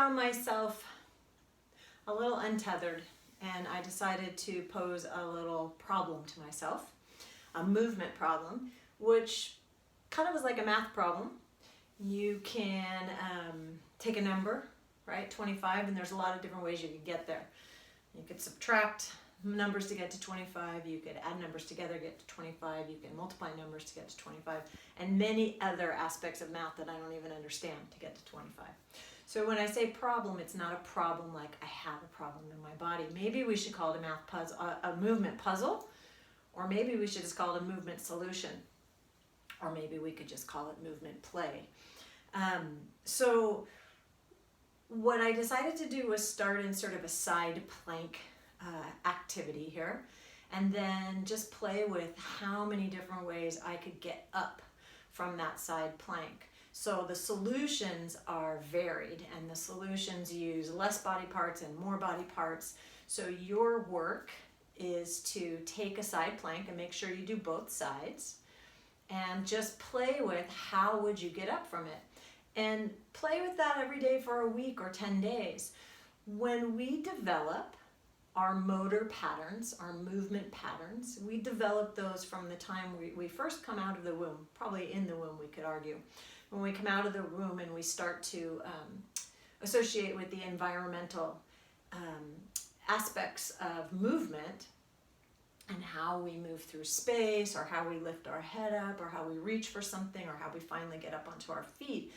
found myself a little untethered, and I decided to pose a little problem to myself, a movement problem, which kind of was like a math problem. You can take a number, right, 25, and there's a lot of different ways you could get there. You could subtract numbers to get to 25, you could add numbers together to get to 25, you can multiply numbers to get to 25, and many other aspects of math that I don't even understand to get to 25. So when I say problem, it's not a problem like I have a problem in my body. Maybe we should call it a math puzzle, a movement puzzle, or maybe we should just call it a movement solution, or maybe we could just call it movement play. So what I decided to do was start in sort of a side plank activity here, and then just play with how many different ways I could get up from that side plank. So the solutions are varied, and the solutions use less body parts and more body parts. So your work is to take a side plank and make sure you do both sides, and just play with how would you get up from it. And play with that every day for a week or 10 days. When we develop our motor patterns, our movement patterns, we develop those from the time we first come out of the womb, probably in the womb we could argue. When we come out of the womb and we start to associate with the environmental aspects of movement, and how we move through space, or how we lift our head up, or how we reach for something, or how we finally get up onto our feet.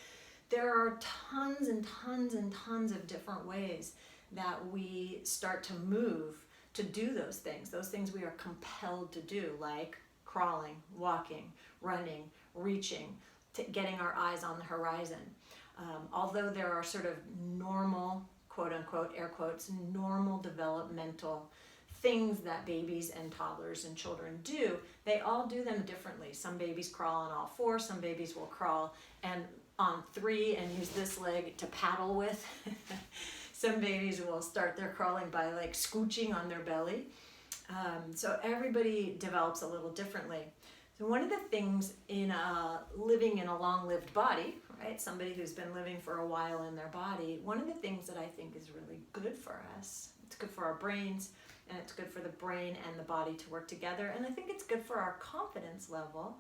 There are tons and tons and tons of different ways that we start to move to do those things we are compelled to do, like crawling, walking, running, reaching, getting our eyes on the horizon. Although there are sort of normal, quote unquote, air quotes, normal developmental things that babies and toddlers and children do, they all do them differently. Some babies crawl on all four, some babies will crawl and on three and use this leg to paddle with. Some babies will start their crawling by like scooching on their belly. So everybody develops a little differently. So one of the things in living in a long-lived body, right, somebody who's been living for a while in their body, one of the things that I think is really good for us, it's good for our brains, and it's good for the brain and the body to work together, and I think it's good for our confidence level,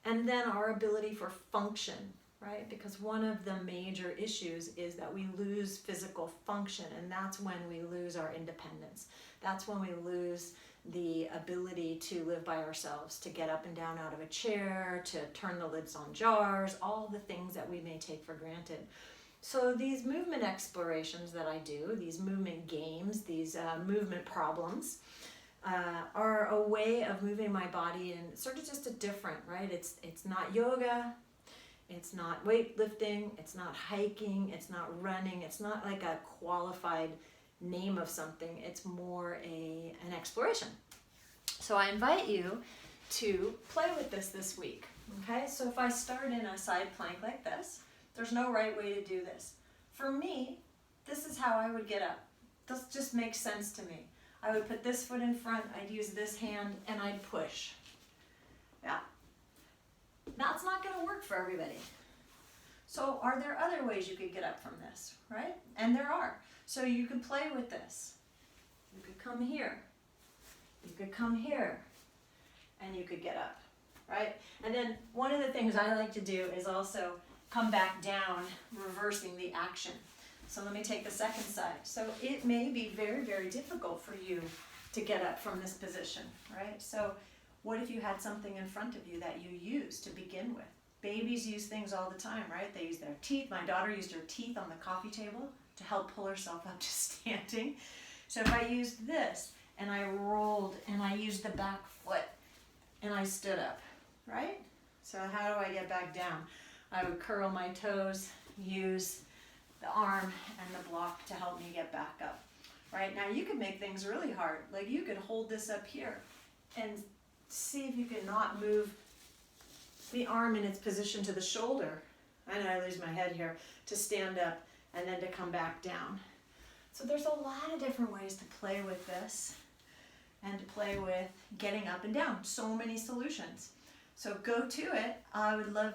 and then our ability for function, right? Because one of the major issues is that we lose physical function, and that's when we lose our independence. That's when we lose the ability to live by ourselves, to get up and down out of a chair, to turn the lids on jars, all the things that we may take for granted. So these movement explorations that I do, these movement games, these movement problems, are a way of moving my body in sort of just a different, right? It's not yoga, it's not weightlifting, it's not hiking, it's not running, it's not like a qualified name of something, it's more an exploration. So I invite you to play with this week, okay? So if I start in a side plank like this, there's no right way to do this. For me, this is how I would get up. This just makes sense to me. I would put this foot in front, I'd use this hand, and I'd push. Yeah. That's not going to work for everybody. So are there other ways you could get up from this, right? And there are. So you could play with this. You could come here. You could come here. And you could get up, right? And then one of the things I like to do is also come back down, reversing the action. So let me take the second side. So it may be very, very difficult for you to get up from this position, right? So what if you had something in front of you that you use to begin with? Babies use things all the time, right? They use their teeth. My daughter used her teeth on the coffee table to help pull herself up to standing. So if I used this and I rolled and I used the back foot and I stood up, right? So how do I get back down? I would curl my toes, use the arm and the block to help me get back up. Right, now you could make things really hard. Like you could hold this up here and see if you can not move the arm in its position to the shoulder. I know I lose my head here, to stand up and then to come back down. So there's a lot of different ways to play with this and to play with getting up and down. So many solutions. So go to it. I would love